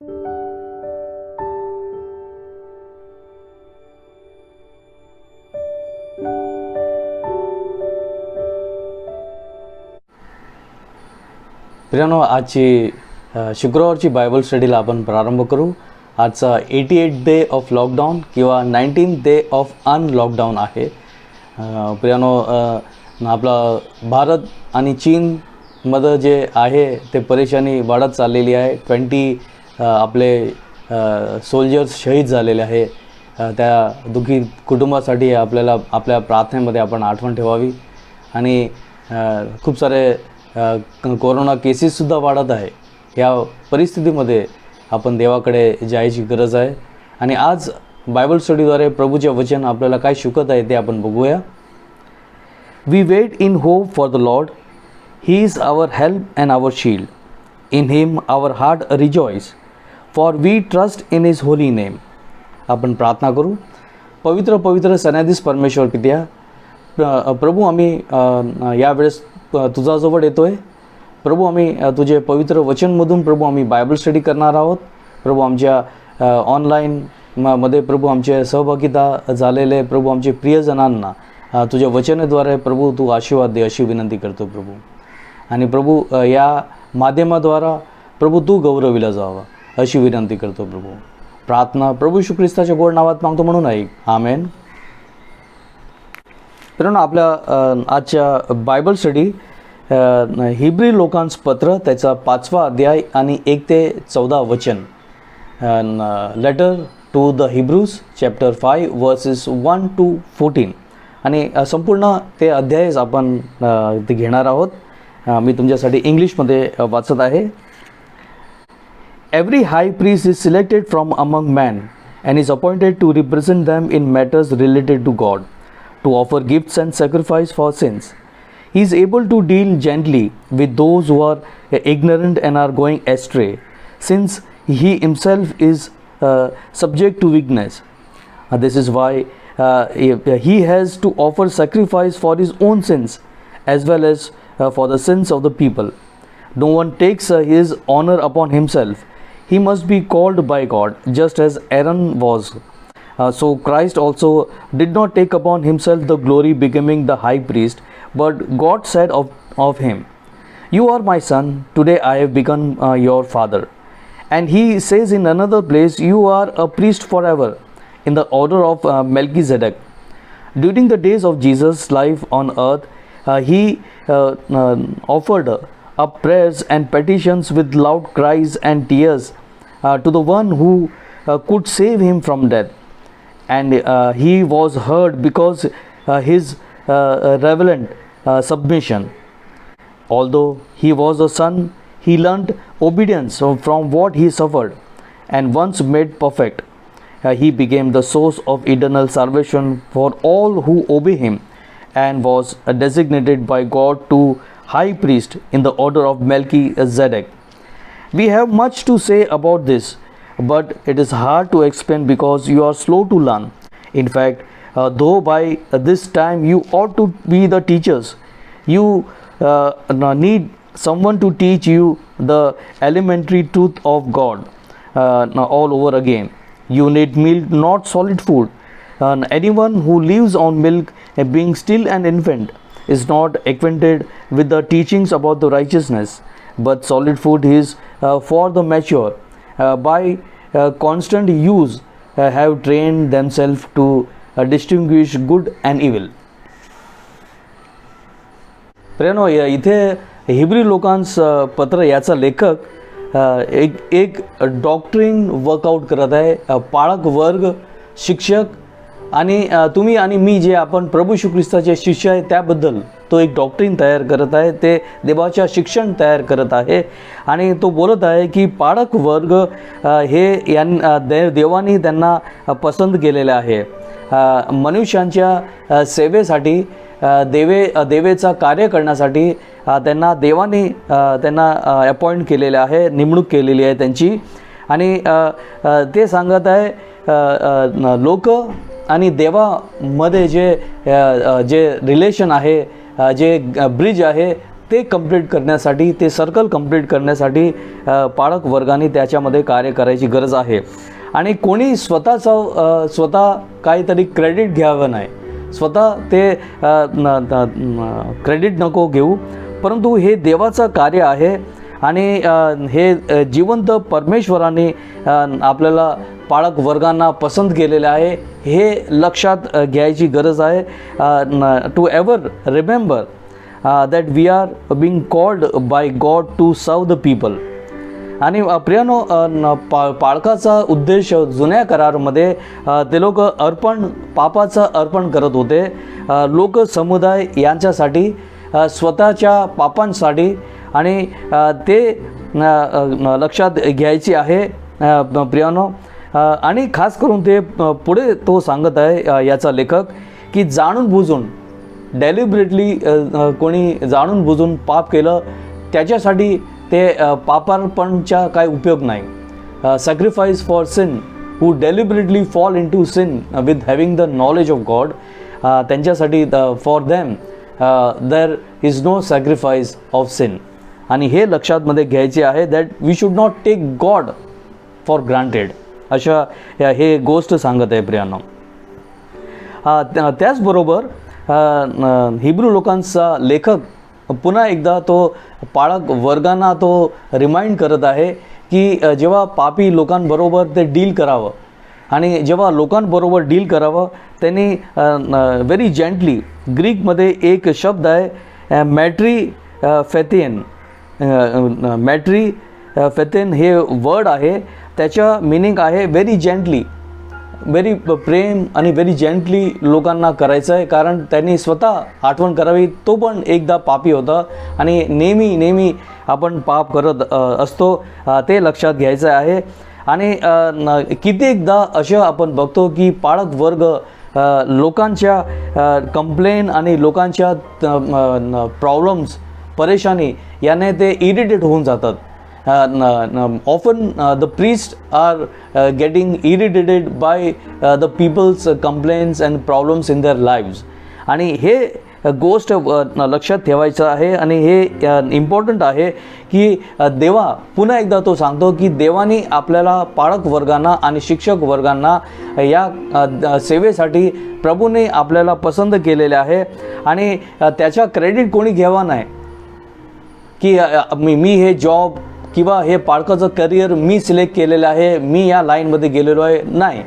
प्रियानो, आजची शुक्रवारची बायबल स्टडीला आपण प्रारंभ करू. आजचा 88 डे ऑफ लॉकडाऊन किंवा 19 डे ऑफ अनलॉकडाऊन आहे. प्रियानो, आपला भारत आणि चीनमध्ये जे आहे ते परेशानी वाढत चाललेली आहे. 20 आपले सोल्जर्स शहीद झालेले आहे. त्या दुःखी कुटुंबासाठी आपल्याला आपल्या प्रार्थनेमध्ये आपण आठवण ठेवावी. आणि खूप सारे कोरोना केसेससुद्धा वाढत आहे. या परिस्थितीमध्ये आपण देवाकडे जायची गरज आहे. आणि आज बायबल स्टडीद्वारे प्रभूचे वचन आपल्याला काय शिकवत आहे ते आपण बघूया. We wait in hope for the Lord. He is our help and our shield. In him our heart rejoice, for we trust in his holy name. आपण प्रार्थना करू. पवित्र पवित्र सन्याधीश परमेश्वर पित्या, प्रभू आम्ही यावेळेस तुझ्याजवळ येतो आहे. प्रभू आम्ही तुझे पवित्र वचनमधून प्रभू आम्ही बायबल स्टडी करणार आहोत. प्रभू आमच्या ऑनलाईन मध्ये प्रभू आमचे सहभागिता झालेले प्रभू आमचे प्रियजनांना तुझ्या वचनाद्वारे प्रभू तू आशीर्वाद दे अशी विनंती करतो प्रभू. आणि प्रभू या माध्यमाद्वारा प्रभू तू गौरविला जावा अशी विनंती करतो प्रभू. प्रार्थना प्रभू येशू ख्रिस्ताच्या गोड नावात मागतो म्हणून ऐक. आमेन. मित्रांनो, आपल्या आजच्या बायबल स्टडी हिब्री लोकांस पत्र त्याचा 5वा अध्याय आणि 1 ते 14 वचन. Letter to the Hebrews chapter 5 verses 1 to 14. आणि संपूर्ण ते अध्यायच आपण ते घेणार आहोत. मी तुमच्यासाठी इंग्लिशमध्ये वाचत आहे. Every high priest is selected from among men and is appointed to represent them in matters related to God, to offer gifts and sacrifice for sins. He is able to deal gently with those who are ignorant and are going astray, since he himself is subject to weakness. This is why he has to offer sacrifice for his own sins as well as for the sins of the people. No one takes his honor upon himself. He must be called by God, just as Aaron was. So Christ also did not take upon himself the glory becoming the high priest, but God said of him, "You are my son, today I have become your father." And he says in another place, "You are a priest forever, in the order of Melchizedek." During the days of Jesus' life on earth, he offered up prayers and petitions with loud cries and tears to the one who could save him from death. And he was heard because his reverent submission. Although he was a son, he learnt obedience from what he suffered, and once made perfect, he became the source of eternal salvation for all who obey him, and was designated by God to high priest in the order of Melchizedek. We have much to say about this, but it is hard to explain because you are slow to learn. In fact, though by this time you ought to be the teachers, you need someone to teach you the elementary truth of God all over again. You need milk, not solid food. Anyone who lives on milk, being still an infant, is not acquainted with the teachings about the righteousness, but solid food is for the mature, by constant use have trained themselves to distinguish good and evil. प्रियानो, इथे Hebrew लोकांस पत्र याचा लेखक एक doctrine workout करत आहे. पाळक वर्ग, शिक्षक आणि तुम्ही आणि मी जे आपण प्रभू येशू ख्रिस्ताचे शिष्य आहे त्याबद्दल तो एक डॉक्ट्रिन तयार करत आहे. ते देवाच्या शिक्षण तयार करत आहे. आणि तो बोलत आहे की पाळक वर्ग हे देवाने त्यांना पसंत केलेले आहे. मनुष्यांच्या सेवेसाठी देवेचा कार्य करण्यासाठी त्यांना देवाने त्यांना अपॉइंट केलेले आहे, नेमणूक केलेली आहे त्यांची. आणि ते सांगत आहे लोक आणि देवामध्ये जे रिलेशन आहे, जे ब्रिज आहे ते कंप्लीट करण्यासाठी, ते सर्कल कंप्लीट करण्यासाठी पालक वर्गाने त्याच्यामध्ये कार्य करायची गरज आहे. आणि कोणी स्वतः काहीतरी क्रेडिट घ्यावं नाही, स्वतः ते क्रेडिट नको घेऊ, परंतु हे देवाचं कार्य आहे. आणि हे जिवंत परमेश्वराने आपल्याला पालक वर्गांना पसंत केलेले आहे, हे लक्षात घ्यायची गरज आहे. To ever remember that we are being called by God to serve the people. आणि प्रियानो, पालकाचा उद्देश जुन्या करारामध्ये ते लोक पापाचं अर्पण करत होते. लोक समुदाय यांच्यासाठी, स्वतःच्या पापांसाठी, आणि ते लक्षात घ्यायची आहे प्रियानो. आणि खास करून ते पुढे तो सांगत आहे याचा लेखक, की जाणून बुजून, डेलिब्रेटली कोणी जाणून बुजून पाप केलं त्याच्यासाठी ते पापार्पणचा काही उपयोग नाही. Sacrifice for sin who deliberately fall into sin with having the knowledge of God, त्यांच्यासाठी for them there is no sacrifice of sin. आणि हे लक्षात मध्ये घ्यायचे आहे that we should not take God for granted, अशा हे गोष्ट सांगत आहे प्रियानो. त्याचबरोबर हिब्रू लोकांचा लेखक पुन्हा एकदा तो पालक वर्गांना तो रिमाइंड करत आहे की जेव्हा पापी लोकांबरोबर ते डील करावं, आणि जेव्हा लोकांबरोबर डील करावं त्यांनी व्हेरी जेंटली, ग्रीकमध्ये एक शब्द आहे मॅट्री फेथियन. मॅट्री फेथियन हे वर्ड आहे, त्याच्या मिनिंग आहे व्हेरी जेंटली, व्हेरी प्रेम आणि व्हेरी जेंटली लोकांना करायचं आहे. कारण त्यांनी स्वतः आठवण करावी, तो पण एकदा पापी होता आणि नेहमी आपण पाप करत असतो, ते लक्षात घ्यायचं आहे. आणि कित्येकदा असं आपण बघतो की पालक वर्ग लोकांच्या कंप्लेन आणि लोकांच्या प्रॉब्लेम्स, परेशानी याने ते इरिटेट होऊन जातात. Often the priests are getting irritated by the people's complaints and problems in their lives. आणि हे गोष्ट लक्षात ठेवायचं आहे. आणि हे इम्पॉर्टंट आहे की देवा, पुन्हा एकदा तो सांगतो की देवाने आपल्याला पालक वर्गांना आणि शिक्षक वर्गांना या सेवेसाठी प्रभूने आपल्याला पसंत केलेले आहे. आणि त्याचा क्रेडिट कोणी घ्यावा नाही की मी हे जॉब किंवा हे पालकाचं करिअर मी सिलेक्ट केलेलं आहे, मी या लाईनमध्ये गेलेलो आहे, नाही.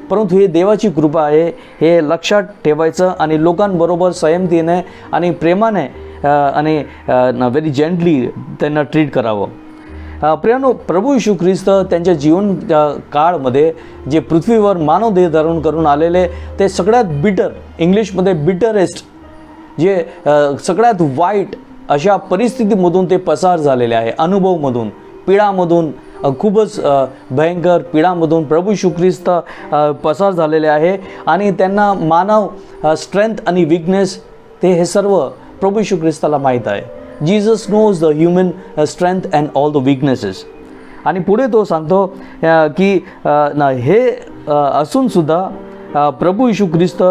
परंतु हे देवाची कृपा आहे, हे लक्षात ठेवायचं आणि लोकांबरोबर संयमतेने आणि प्रेमाने आणि व्हेरी जेंटली त्यांना ट्रीट करावं. प्रियानो, प्रभू येशू ख्रिस्त त्यांच्या जीवन काळमध्ये जे पृथ्वीवर मानव देह धारण करून आलेले, ते सगळ्यात बिटर, इंग्लिशमध्ये बिटरेस्ट, जे सगळ्यात वाईट अशा परिस्थितीमधून ते पसार झालेले आहे, अनुभवमधून, पीडामधून, खूपच भयंकर पीडामधून प्रभू येशू ख्रिस्त पसार झालेले आहे. आणि त्यांना मानव स्ट्रेंथ आणि वीकनेस, ते हे सर्व प्रभू येशू ख्रिस्ताला माहीत आहे. Jesus knows the human strength and all the weaknesses. आणि पुढे तो सांगतो की हे असूनसुद्धा प्रभू येशू ख्रिस्त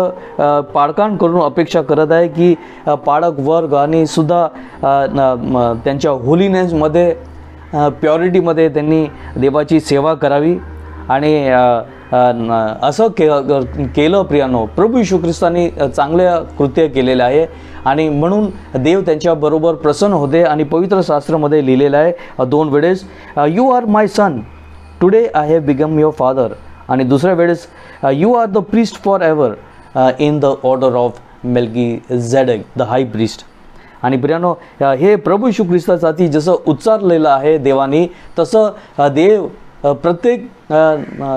पालकांकडून अपेक्षा करत आहे की पालक वर्ग आणि सुद्धा त्यांच्या होलीनेसमध्ये, प्युरिटीमध्ये त्यांनी देवाची सेवा करावी. आणि असं केलं प्रियानो, प्रभू येशू ख्रिस्तांनी चांगले कृत्य केलेले आहे. आणि म्हणून देव त्यांच्याबरोबर प्रसन्न होते. आणि पवित्र शास्त्रामध्ये लिहिलेलं आहे 2 वेळेस, you are my son, today I have become your father. आणि दुसऱ्या वेळेस, you are the priest forever in the order of Melchizedek the high priest. आणि प्रियानो, हे प्रभू येशू ख्रिस्तासाठी जसं उच्चारलेलं आहे देवानी, तसं देव प्रत्येक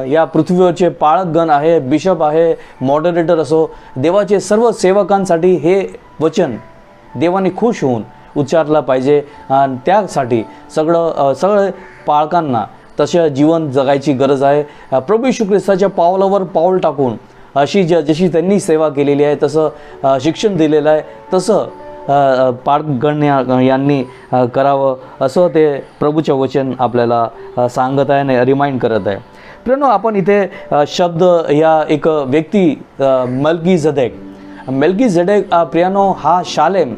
या पृथ्वीवरचे पाळकगण आहे, बिशप आहे, मॉडरेटर असो, देवाचे सर्व सेवकांसाठी हे वचन देवाने खुश होऊन उच्चारला पाहिजे. आणि त्यासाठी सगळं पाळकांना तसे जीवन जगायची गरज आहे. प्रभू येशू ख्रिस्ताच्या पावलावर पाऊल टाकून जशी त्यांनी सेवा केलेली आहे, तसं शिक्षण दिलेलं आहे, तसं पालकगण यांनी करावं, असं ते प्रभूचे वचन आपल्याला सांगत आहे आणि रिमाइंड करत आहे. प्रियानो, आपण इथे शब्द या एक व्यक्ती मेल्कीझेदेक प्रियानो, हा शालेम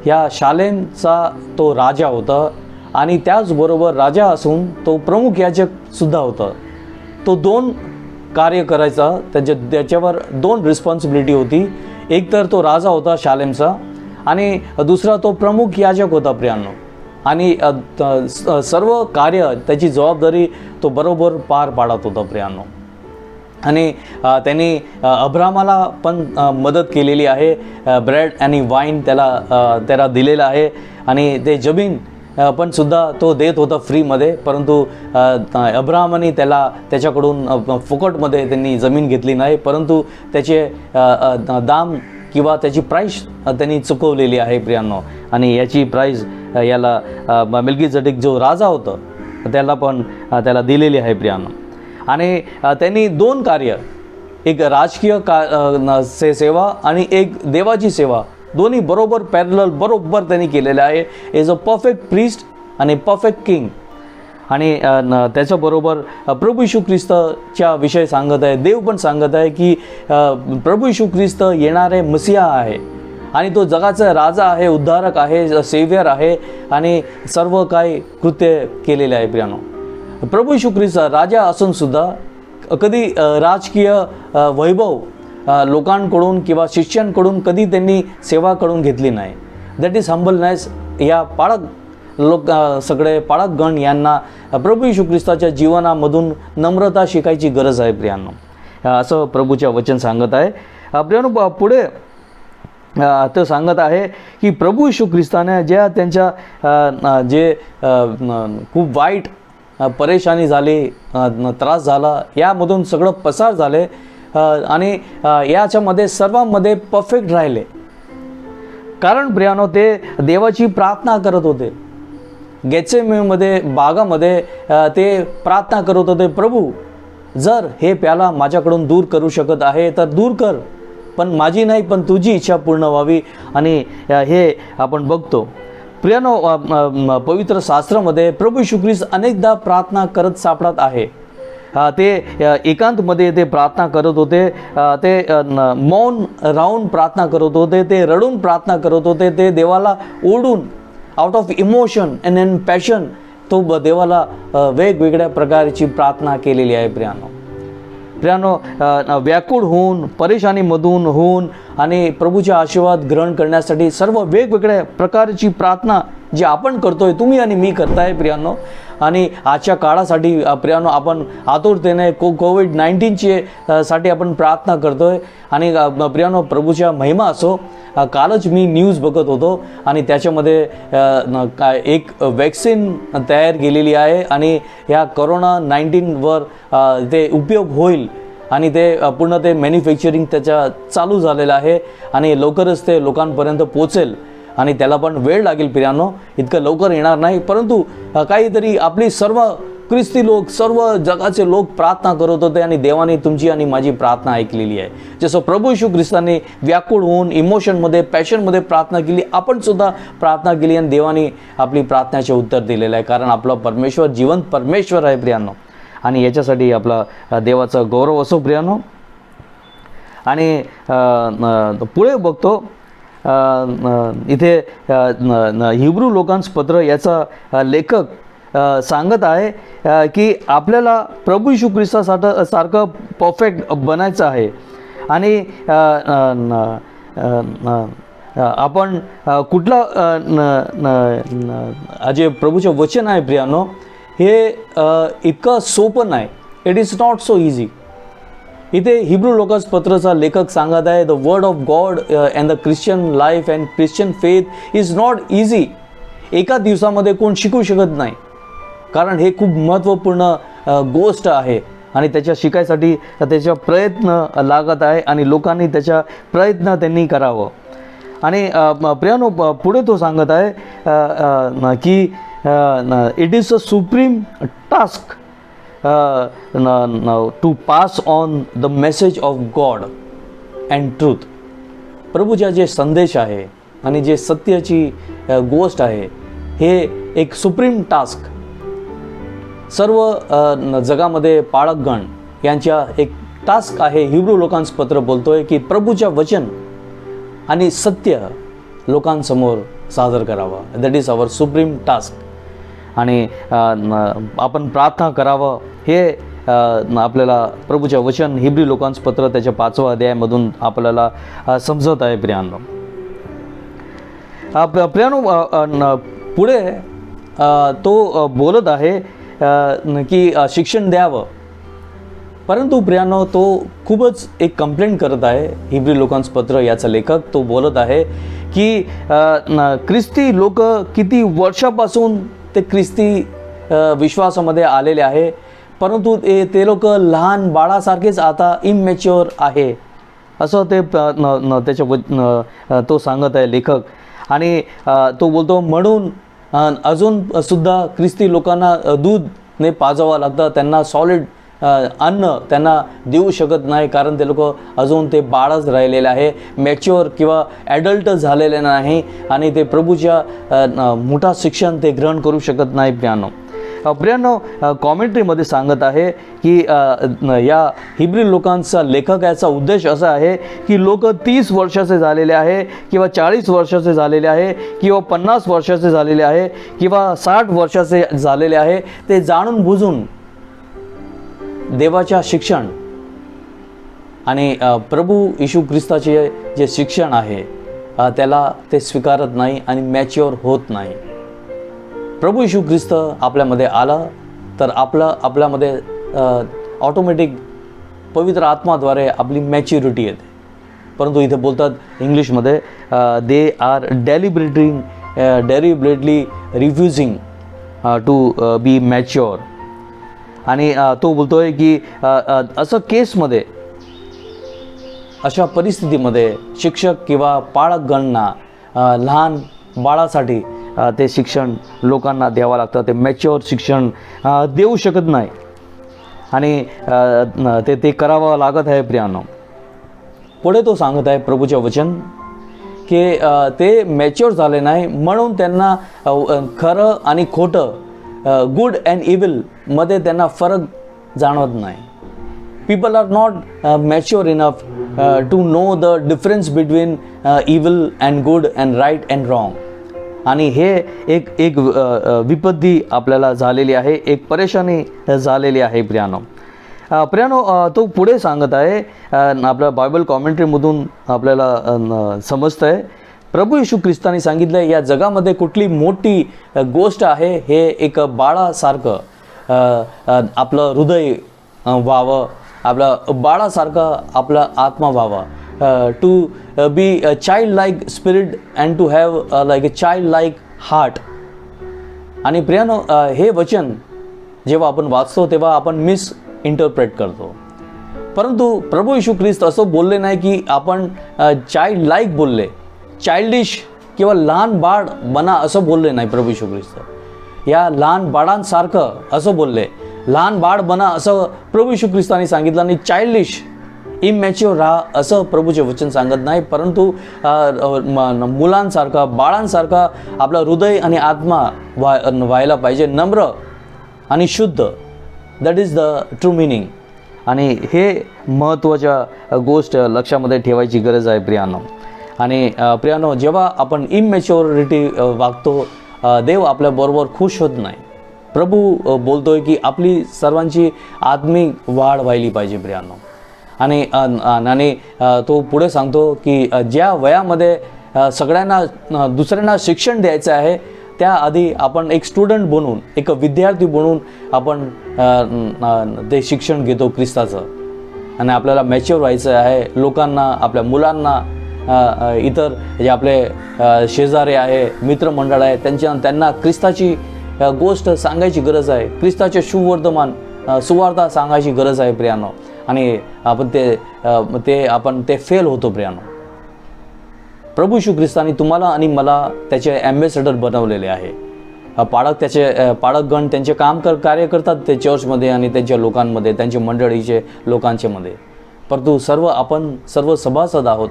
ह्या शालेमचा तो राजा होता आणि त्याचबरोबर राजा असून तो प्रमुख याजकसुद्धा होता. तो 2 कार्य करायचा, त्याच्यावर 2 रिस्पॉन्सिबिलिटी होती. एक तर तो राजा होता शालेमचा आणि दुसरा तो प्रमुख याजक होता प्रियांनो. आणि सर्व कार्य त्याची जबाबदारी तो बरोबर पार पाडत होता प्रियांनो. आणि त्यांनी अब्रामाला पण मदत केलेली आहे. ब्रेड आणि वाईन त्याला दिलेलं आहे आणि ते जमीन पण सुद्धा तो देत होता फ्रीमध्ये. परंतु अब्रामाने त्याच्याकडून फुकटमध्ये त्यांनी जमीन घेतली नाही, परंतु त्याचे दाम किंवा त्याची प्राईस त्यांनी चुकवलेली आहे प्रियांनो. आणि याची प्राईस याला मेल्कीसेदेक जो राजा होता त्याला दिलेली आहे प्रियांनो. आणि त्यांनी 2 कार्य, एक राजकीय सेवा आणि एक देवाची सेवा, दोन्ही बरोबर पॅरलल बरोबर त्यांनी केलेलं आहे. इज अ परफेक्ट प्रीस्ट आणि परफेक्ट किंग. आणि त्याच्याबरोबर प्रभू येशू ख्रिस्ताच्या विषय सांगत आहे. देव पण सांगत आहे की प्रभू येशू ख्रिस्त येणारे मसीहा आहे आणि तो जगाचा राजा आहे, उद्धारक आहे, सेव्हियर आहे आणि सर्व काही कृत्य केलेले आहे प्रियांनो. प्रभू येशू ख्रिस्त राजा असून सुद्धा कधी राजकीय वैभव लोकांकडून किंवा शिष्यांकडून कधी त्यांनी सेवा करून घेतली नाही. That is humbleness. या सगळे पाळकगण यांना प्रभू येशू ख्रिस्ताच्या जीवनामधून नम्रता शिकायची गरज आहे प्रियांनो, असं प्रभूच्या वचन सांगत आहे. प्रियांनो, पुढे तो सांगत आहे की प्रभू येशू ख्रिस्ताने त्यांच्या जे खूप वाईट परेशानी झाली, त्रास झाला, यामधून सगळं पसार झाले आणि याच्यामध्ये सर्वांमध्ये परफेक्ट राहिले. कारण प्रियानो, ते देवाची प्रार्थना करत होते. गेत्सेमनेमध्ये बागामध्ये ते प्रार्थना करत होते, प्रभू जर हे प्याला माझ्याकडून दूर करू शकत आहे तर दूर कर, पण माझी नाही पण तुझी इच्छा पूर्ण व्हावी. आणि हे आपण बघतो प्रियानो, पवित्र शास्त्रामध्ये प्रभू येशू ख्रिस्त अनेकदा प्रार्थना करत सापडत आहे. ते एकांतमध्ये ते प्रार्थना करत होते, ते मौन राहून प्रार्थना करत होते, ते रडून प्रार्थना करत होते, ते देवाला ओढून out of emotion and in passion तो देवाला वेगवेगळ्या प्रकारची प्रार्थना केलेली आहे प्रियानो. व्याकुळ होऊन, परेशानीमधून होऊन आणि प्रभूचे आशीर्वाद ग्रहण करण्यासाठी सर्व वेगवेगळ्या प्रकारची प्रार्थना जी आपण करतोय, तुम्ही आणि मी करताय प्रियांनो. आणि आजच्या काळासाठी प्रियांनो आपण आतुरतेने कोविड-19 साठी आपण प्रार्थना करतोय. आणि प्रियांनो, प्रभूच्या महिमा असो. कालच मी न्यूज बघत होतो आणि त्याच्यामध्ये एक वॅक्सिन तयार केलेली आहे आणि ह्या कोरोना-19वर ते उपयोग होईल आणि ते पूर्ण ते मॅन्युफॅक्चरिंग त्याच्या चालू झालेलं आहे आणि लवकरच ते लोकांपर्यंत पोचेल. आणि त्याला पण वेळ लागेल प्रियांनो, इतकं लवकर येणार नाही. परंतु काहीतरी आपली सर्व ख्रिस्ती लोक, सर्व जगाचे लोक प्रार्थना करत होते आणि देवाने तुमची आणि माझी प्रार्थना ऐकलेली आहे. जसं प्रभू येशू ख्रिस्ताने व्याकुळ होऊन इमोशनमध्ये, पॅशनमध्ये प्रार्थना केली, आपण सुद्धा प्रार्थना केली आणि देवाने आपली प्रार्थनेचे उत्तर दिलेलं आहे. कारण आपला परमेश्वर जिवंत परमेश्वर आहे प्रियांनो आणि याच्यासाठी आपला देवाचा गौरव असो प्रियांनो. आणि पुढे बघतो इथे हिब्रू लोकांस पत्र याचा लेखक सांगत आहे की आपल्याला प्रभू येशू ख्रिस्तासारखं परफेक्ट बनायचं आहे. आणि आपण कुठला जे प्रभूचे वचन आहे प्रियांनो, हे इतकं सोपं नाही. It is not so easy. इथे हिब्रू लोकांस पत्रचा लेखक सांगत आहे, the word of God and the Christian life and Christian faith is not easy. एका दिवसामध्ये कोण शिकू शकत नाही, कारण हे खूप महत्त्वपूर्ण गोष्ट आहे आणि त्याच्या शिकायसाठी त्याचा प्रयत्न लागत आहे आणि लोकांनी त्याचा प्रयत्न त्यांनी करावं. आणि प्रियांनो, पुढे तो सांगत आहे की it is a supreme task to pass on the message of God and truth. प्रभूच्या जे संदेश आहे आणि जे सत्याची गोष्ट आहे, हे एक सुप्रीम टास्क सर्व जगामध्ये पाळकगण यांच्या एक टास्क आहे. हिब्रू लोकांस पत्र बोलतोय की प्रभूच्या वचन आणि सत्य लोकांसमोर सादर करावा. That is our supreme task. आणि आपण प्रार्थना करावं हे आपल्याला प्रभूच्या वचन हिब्री लोकांचं पत्र त्याच्या 5व्या अध्यायामधून आपल्याला समजत आहे प्रियांनो. प्रियांनो पुढे तो बोलत आहे की शिक्षण द्यावं. परंतु प्रियांनो तो खूपच एक कंप्लेंट करत आहे. हिब्री लोकांचं पत्र याचा लेखक तो बोलत आहे की ख्रिस्ती लोक किती वर्षापासून ते ख्रिस्ती विश्वासामध्ये आलेले आहे, परंतु ते लोक लहान बाळासारखेच आता इमॅच्युअर आहे असं ते त्याच्या तो सांगत आहे लेखक. आणि तो बोलतो म्हणून अजूनसुद्धा ख्रिस्ती लोकांना दूधने पाजावं लागतं, त्यांना सॉलिड अन्न त्यांना देऊ शकत नाही, कारण ते लोक अजून ते बाळच राहिलेले आहे, मॅच्युअर किंवा ॲडल्ट झालेले नाही आणि ते प्रभूच्या मोठा शिक्षण ते ग्रहण करू शकत नाही. प्रियांनो कॉमेंट्रीमध्ये सांगत आहे की या हिब्री लोकांचा लेखक याचा उद्देश असा आहे की लोक 30 वर्षाचे झालेले आहे किंवा 40 वर्षाचे झालेले आहे किंवा 50 वर्षाचे झालेले आहे किंवा 60 वर्षाचे झालेले आहे, ते जाणून बुजून देवाच्या शिक्षण आणि प्रभू येशू ख्रिस्ताचे जे शिक्षण आहे त्याला ते स्वीकारत नाही आणि मॅच्युअर होत नाही. प्रभू येशू ख्रिस्त आपल्यामध्ये आला तर आपल्यामध्ये ऑटोमॅटिक पवित्र आत्माद्वारे आपली मॅच्युरिटी येते. परंतु इथे बोलतात इंग्लिशमध्ये they are deliberately refusing to be mature. आणि तो बोलतो आहे की असं केसमध्ये अशा परिस्थितीमध्ये शिक्षक किंवा पालकगणांना लहान बाळासाठी ते शिक्षण लोकांना द्यावं लागतं, ते मॅच्युअर शिक्षण देऊ शकत नाही आणि ते करावं लागत आहे. प्रियांनो पुढे तो सांगत आहे प्रभूचे वचन की ते मॅच्युअर झाले नाही म्हणून त्यांना खरं आणि खोटं गुड अँड इव्हिल मध्ये त्यांना फरक जाणवत नाही. People are not mature enough to know the difference between evil and good and right and wrong. आणि हे एक विपत्ती आपल्याला झालेली आहे, एक परेशानी झालेली आहे. प्रियांनो तो पुढे सांगत आहे, आपल्या बायबल कॉमेंट्रीमधून आपल्याला समजतं आहे प्रभू येशू ख्रिस्ताने सांगितलं या जगामध्ये कुठली मोठी गोष्ट आहे, हे एक बाळासारखं आपलं हृदय व्हावं, आपलं बाळासारखं आपला आत्मा व्हावा, to be a child like spirit and to have like a child like heart. आणि प्रियांनो हे वचन जेव्हा आपण वाचतो तेव्हा आपण मिस इंटरप्रेट करतो, परंतु प्रभू येशू ख्रिस्त असं बोलले नाही की आपण चाइल्ड लाईक बोलले, चाइल्डिश किंवा लहान बाळ बना असं बोलले नाही. प्रभू येशू ख्रिस्त या लहान बाळांसारखं असं बोलले, लहान बाळ बना असं प्रभू येशू ख्रिस्ताने सांगितलं आणि चाइल्डिश इमॅच्युअर राहा असं प्रभूचे वचन सांगत नाही, परंतु मुलांसारखा बाळांसारखा आपला हृदय आणि आत्मा व्हायला पाहिजे, नम्र आणि शुद्ध. That is the true meaning. आणि हे महत्त्वाच्या गोष्ट लक्षामध्ये ठेवायची गरज आहे प्रियांनो. आणि प्रियांनो जेव्हा आपण इमॅच्युरिटी वागतो देव आपल्याबरोबर खुश होत नाही. प्रभू बोलतोय की आपली सर्वांची आत्मिक वाढ व्हायली पाहिजे प्रियांनो. आणि तो पुढे सांगतो की ज्या वयामध्ये सगळ्यांना दुसऱ्यांना शिक्षण द्यायचं आहे त्याआधी आपण एक स्टुडंट बनून, एक विद्यार्थी बनून आपण ते शिक्षण घेतो ख्रिस्ताचं. आणि आपल्याला मॅच्युअर व्हायचं आहे, लोकांना, आपल्या मुलांना, इतर जे आपले शेजारी आहे, मित्रमंडळ आहे, त्यांना ख्रिस्ताची गोष्ट सांगायची गरज आहे, ख्रिस्ताचे सुवार्ता सांगायची गरज आहे प्रियांनो. आणि आपण ते फेल होतो प्रियांनो. प्रभू येशू ख्रिस्ताने तुम्हाला आणि मला त्याचे ॲम्बॅसेडर बनवलेले आहे. पाळकगण त्यांचे कार्य करतात ते चर्चमध्ये आणि त्यांच्या लोकांमध्ये, त्यांच्या मंडळीचे लोकांच्या मध्ये, परंतु आपण सर्व सभासद आहोत.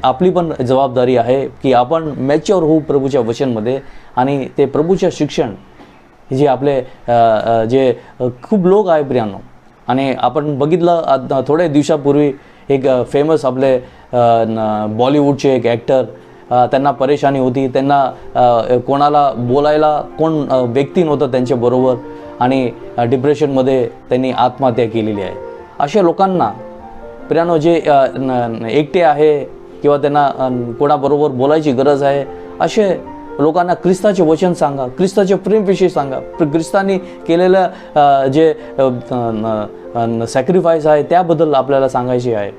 आपली पण जबाबदारी आहे की आपण मॅच्युअर होऊ प्रभूच्या वचनमध्ये. आणि ते प्रभूच्या शिक्षण जे आपले जे खूप लोक आहे प्रियांनो. आणि आपण बघितलं थोड्या दिवसापूर्वी एक फेमस आपले बॉलिवूडचे एक ॲक्टर त्यांना परेशानी होती, त्यांना कोणाला बोलायला कोण व्यक्ती नव्हतं त्यांच्याबरोबर आणि डिप्रेशनमध्ये त्यांनी आत्महत्या केलेली आहे. अशा लोकांना प्रियानो जे एकटे आहे किंवा त्यांना कोणाबरोबर बोलायची गरज आहे, असे लोकांना ख्रिस्ताचे वचन सांगा, ख्रिस्ताचे प्रेमविषयी सांगा, ख्रिस्ताने केलेलं जे सॅक्रिफाईस आहे त्याबद्दल आपल्याला सांगायचे आहे.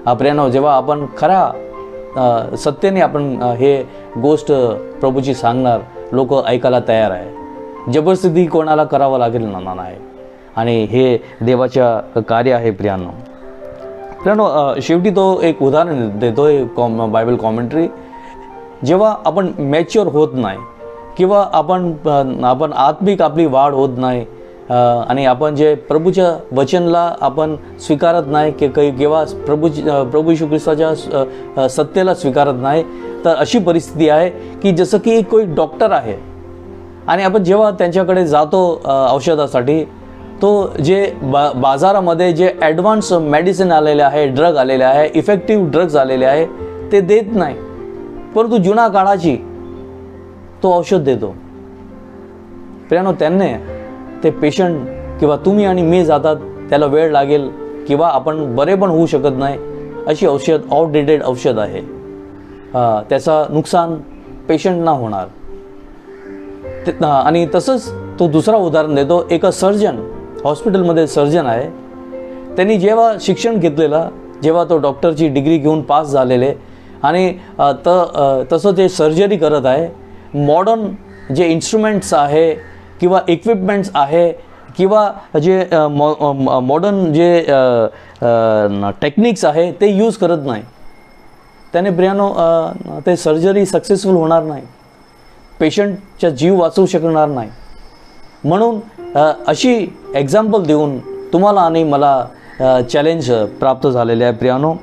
प्रियानो, जेव्हा आपण खऱ्या सत्याने आपण हे गोष्ट प्रभूची सांगणार, लोक ऐकायला तयार आहे. जबरदस्ती कोणाला करावं लागेल ना आहे. आणि हे देवाच्या कार्य आहे. प्रियानो, शेवटी तो एक उदाहरण देतो बायबल कॉमेंट्री. जेव्हा आपण मॅच्युअर होत नाही किंवा आपण आत्मिक आपली वाढ होत नाही आणि आपण जे प्रभूच्या वचनला आपण स्वीकारत नाही किंवा प्रभू येशू ख्रिस्ताच्या सत्तेला स्वीकारत नाही, तर अशी परिस्थिती आहे की जसं की कोई डॉक्टर आहे आणि आपण जेव्हा त्यांच्याकडे जातो औषधासाठी, तो जे बाजारामध्ये जे ॲडव्हान्स मेडिसिन आलेले आहे, ड्रग आलेले आहे, इफेक्टिव्ह ड्रग्ज आलेले आहे, ते देत नाही, परंतु जुना काळाची तो औषध देतो. प्रियानो, त्यांनी ते पेशंट किंवा तुम्ही आणि मी जातात, त्याला वेळ लागेल किंवा आपण बरे पण होऊ शकत नाही, अशी औषध आउटडेटेड औषध आहे. त्याचा नुकसान पेशंटना होणार. आणि तसंच तो दुसरा उदाहरण देतो. एक सर्जन, हॉस्पिटलमध्ये सर्जन आहे, त्यांनी जेव्हा शिक्षण घेतलेलं, जेव्हा तो डॉक्टरची डिग्री घेऊन पास झालेले आणि तसं ते सर्जरी करत आहे, मॉडर्न जे इन्स्ट्रुमेंट्स आहे किंवा इक्विपमेंट्स आहे किंवा जे मॉडर्न जे टेक्निक्स आहे ते यूज करत नाही, त्याने प्रियानो ते सर्जरी सक्सेसफुल होणार नाही, पेशंटचा जीव वाचवू शकणार नाही. म्हणून अशी एक्झाम्पल देऊन तुम्हाला आणि मला चॅलेंज प्राप्त झालेले आहे प्रियानो.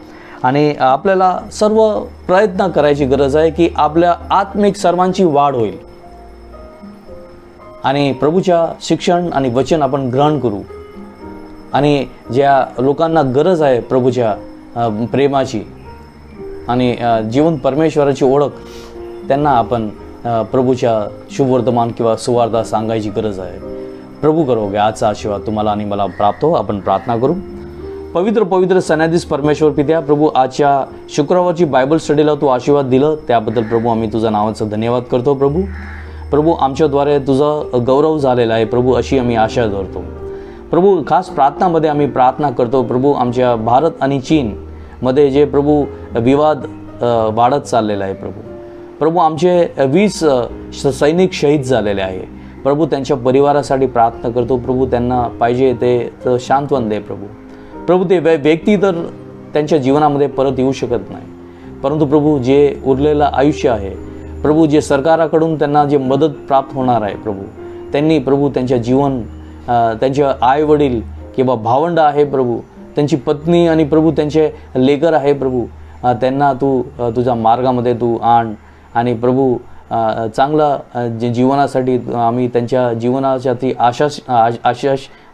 आणि आपल्याला सर्व प्रयत्न करायची गरज आहे की आपल्या आत्मिक सर्वांची वाढ होईल आणि प्रभूच्या शिक्षण आणि वचन आपण ग्रहण करू. आणि ज्या लोकांना गरज आहे प्रभूच्या प्रेमाची आणि जीवन परमेश्वराची ओळख, त्यांना आपण प्रभूच्या शुभवर्तमान किंवा सुवार्ता सांगायची गरज आहे. प्रभू करोगे आजचा आशीर्वाद तुम्हाला आणि मला प्राप्त हो. आपण प्रार्थना करू. पवित्र सन्याधीश परमेश्वर पित्या, प्रभू आजच्या शुक्रवारची बायबल स्टडीला तू आशीर्वाद दिलं त्याबद्दल प्रभू आम्ही तुझा नावाचा धन्यवाद करतो. प्रभू आमच्याद्वारे तुझा गौरव झालेला आहे प्रभू, अशी आम्ही आशा धरतो. प्रभू खास प्रार्थनामध्ये आम्ही प्रार्थना करतो प्रभू, आमच्या भारत आणि चीनमध्ये जे प्रभू विवाद वाढत चाललेला आहे प्रभू आमचे 20 सैनिक शहीद झालेले आहे प्रभू, त्यांच्या परिवारासाठी प्रार्थना करतो प्रभू. त्यांना पाहिजे ते शांतवन दे प्रभू. ते व्यक्ती तर त्यांच्या जीवनामध्ये परत येऊ शकत नाही, परंतु प्रभू जे उरलेलं आयुष्य आहे प्रभू, जे सरकाराकडून त्यांना जे मदत प्राप्त होणार आहे प्रभू, त्यांनी प्रभू त्यांच्या जीवन, त्यांचे आई वडील किंवा भावंड आहे प्रभू, त्यांची पत्नी आणि प्रभू त्यांचे लेकर आहे प्रभू, त्यांना तू तुझ्या मार्गामध्ये तू आण आणि प्रभू चांगला जीवनासाठी आम्ही त्यांच्या जीवनाच्या ती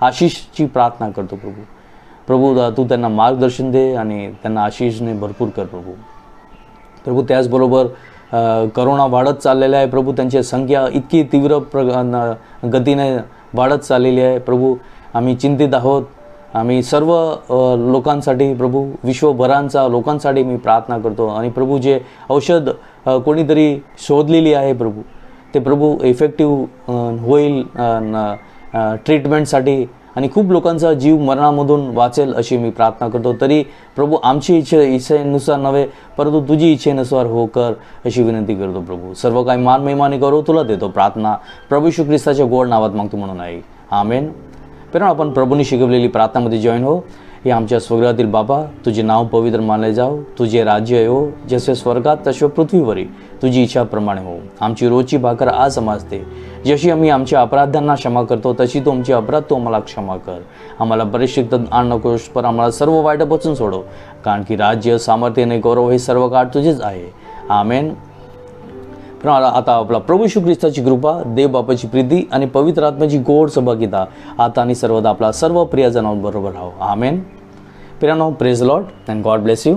आशिषची प्रार्थना करतो प्रभू. तू त्यांना मार्गदर्शन दे आणि त्यांना आशिषने भरपूर कर प्रभू. त्याचबरोबर करोना वाढत चाललेला आहे प्रभू, त्यांची संख्या इतकी तीव्र गतीने वाढत चाललेली आहे प्रभू. आम्ही चिंतित आहोत. आम्ही सर्व लोकांसाठी प्रभू, विश्वभरांचा लोकांसाठी मी प्रार्थना करतो. आणि प्रभू जे औषध कोणीतरी शोधलेली आहे प्रभू, ते प्रभू इफेक्टिव्ह होईल ट्रीटमेंटसाठी आणि खूप लोकांचा जीव मरणामधून वाचेल अशी मी प्रार्थना करतो. तरी प्रभू आमची इच्छेनुसार नव्हे, परंतु तुझी इच्छेनुसार हो कर अशी विनंती करतो प्रभू. सर्व काही मान महिमाने करू तुला देतो प्रार्थना प्रभू येशू ख्रिस्ताच्या गोड नावात मागतो म्हणून आहे. आमेन. पण आपण प्रभूंनी शिकवलेली प्रार्थनामध्ये जॉईन हो. हे आमच्या स्वर्गातील बाबा, तुझे नाव पवित्र मानले जाओ, तुझे राज्य येवो, जसे स्वर्गात तसे पृथ्वीवरी तुझी इच्छाप्रमाणे हो. आमची रोजची भाकर आज आम्हास दे, जशी आम्ही आमच्या अपराधांना क्षमा करतो तशी तू आमचे अपराध तू आम्हाला क्षमा कर. आम्हाला परीक्षित आण नकोस, पण आम्हाला सर्व वाईटापासून सोडव, कारण की राज्य, सामर्थ्य आणि गौरव हे सर्व काळ तुझेच आहे. आमेन. पण आता आपला प्रभू येशू ख्रिस्ताची कृपा, देव बापाची प्रीती आणि पवित्र आत्म्याची गोड सहभागिता आता आणि सर्वदा आपला सर्व प्रियजनांबरोबर राहो. आमेन. प्रियानो, praise Lord and God bless you.